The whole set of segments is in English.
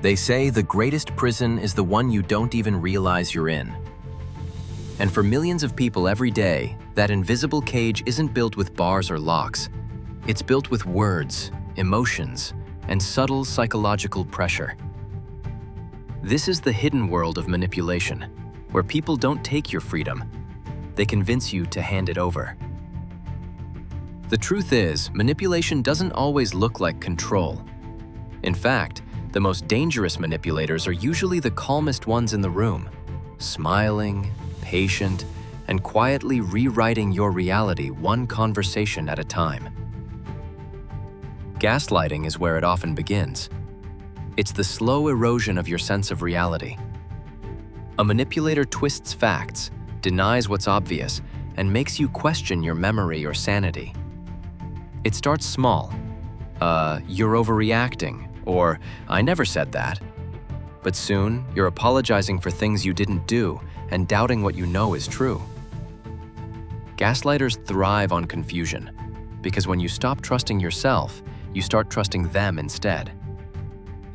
They say the greatest prison is the one you don't even realize you're in. And for millions of people every day, that invisible cage isn't built with bars or locks. It's built with words, emotions, and subtle psychological pressure. This is the hidden world of manipulation, where people don't take your freedom. They convince you to hand it over. The truth is, manipulation doesn't always look like control. In fact, the most dangerous manipulators are usually the calmest ones in the room, smiling, patient, and quietly rewriting your reality one conversation at a time. Gaslighting is where it often begins. It's the slow erosion of your sense of reality. A manipulator twists facts, denies what's obvious, and makes you question your memory or sanity. It starts small. You're overreacting, or I never said that. But soon, you're apologizing for things you didn't do and doubting what you know is true. Gaslighters thrive on confusion, because when you stop trusting yourself, you start trusting them instead.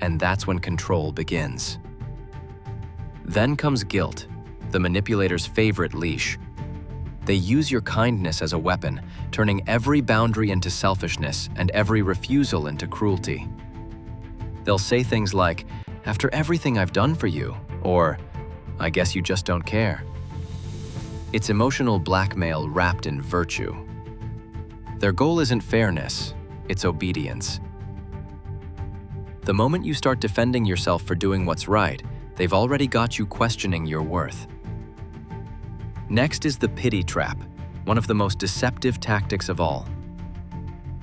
And that's when control begins. Then comes guilt, the manipulator's favorite leash. They use your kindness as a weapon, turning every boundary into selfishness and every refusal into cruelty. They'll say things like, "After everything I've done for you," or, "I guess you just don't care." It's emotional blackmail wrapped in virtue. Their goal isn't fairness, it's obedience. The moment you start defending yourself for doing what's right, they've already got you questioning your worth. Next is the pity trap, one of the most deceptive tactics of all.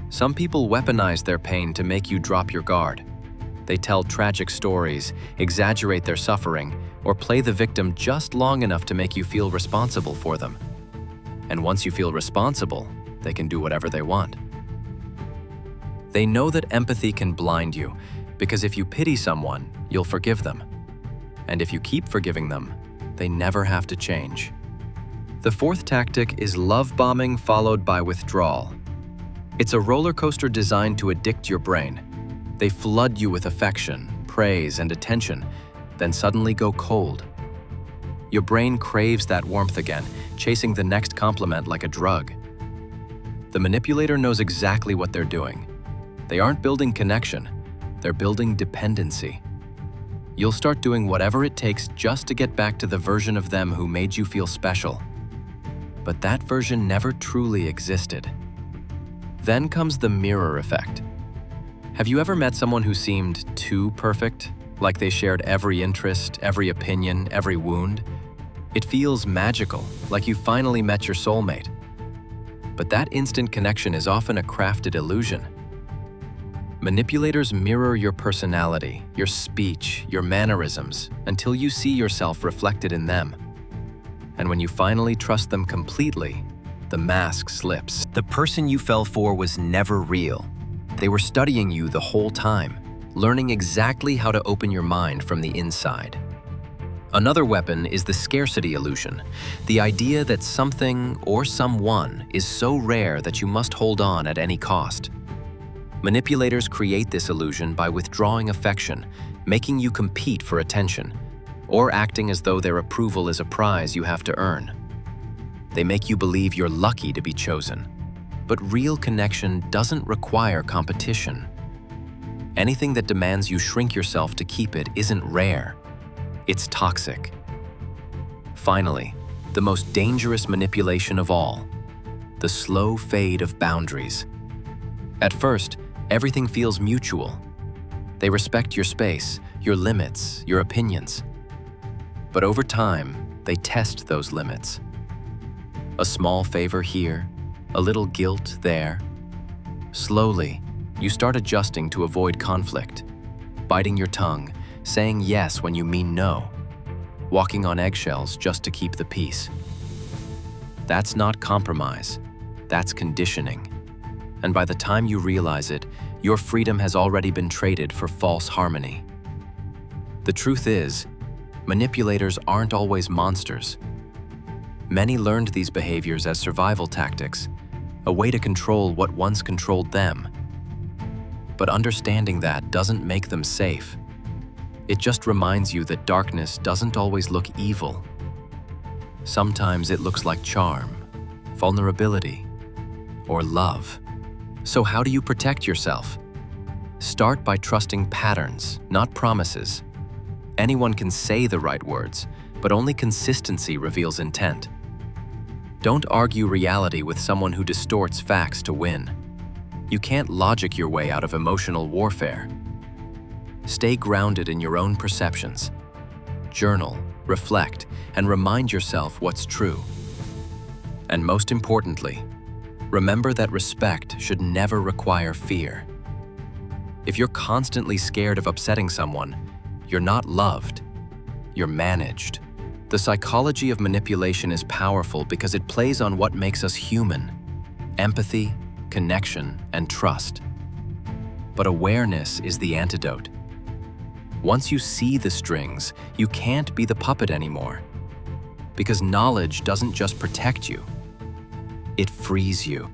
Some people weaponize their pain to make you drop your guard. They tell tragic stories, exaggerate their suffering, or play the victim just long enough to make you feel responsible for them. And once you feel responsible, they can do whatever they want. They know that empathy can blind you, because if you pity someone, you'll forgive them. And if you keep forgiving them, they never have to change. The fourth tactic is love bombing followed by withdrawal. It's a roller coaster designed to addict your brain. They flood you with affection, praise, and attention, then suddenly go cold. Your brain craves that warmth again, chasing the next compliment like a drug. The manipulator knows exactly what they're doing. They aren't building connection, they're building dependency. You'll start doing whatever it takes just to get back to the version of them who made you feel special. But that version never truly existed. Then comes the mirror effect. Have you ever met someone who seemed too perfect? Like they shared every interest, every opinion, every wound? It feels magical, like you finally met your soulmate. But that instant connection is often a crafted illusion. Manipulators mirror your personality, your speech, your mannerisms, until you see yourself reflected in them. And when you finally trust them completely, the mask slips. The person you fell for was never real. They were studying you the whole time, learning exactly how to open your mind from the inside. Another weapon is the scarcity illusion, the idea that something or someone is so rare that you must hold on at any cost. Manipulators create this illusion by withdrawing affection, making you compete for attention, or acting as though their approval is a prize you have to earn. They make you believe you're lucky to be chosen. But real connection doesn't require competition. Anything that demands you shrink yourself to keep it isn't rare. It's toxic. Finally, the most dangerous manipulation of all, the slow fade of boundaries. At first, everything feels mutual. They respect your space, your limits, your opinions. But over time, they test those limits. A small favor here, a little guilt there. Slowly, you start adjusting to avoid conflict, biting your tongue, saying yes when you mean no, walking on eggshells just to keep the peace. That's not compromise, that's conditioning. And by the time you realize it, your freedom has already been traded for false harmony. The truth is, manipulators aren't always monsters. Many learned these behaviors as survival tactics, a way to control what once controlled them. But understanding that doesn't make them safe. It just reminds you that darkness doesn't always look evil. Sometimes it looks like charm, vulnerability, or love. So how do you protect yourself? Start by trusting patterns, not promises. Anyone can say the right words, but only consistency reveals intent. Don't argue reality with someone who distorts facts to win. You can't logic your way out of emotional warfare. Stay grounded in your own perceptions. Journal, reflect, and remind yourself what's true. And most importantly, remember that respect should never require fear. If you're constantly scared of upsetting someone, you're not loved, you're managed. The psychology of manipulation is powerful because it plays on what makes us human: empathy, connection, and trust. But awareness is the antidote. Once you see the strings, you can't be the puppet anymore. Because knowledge doesn't just protect you, it frees you.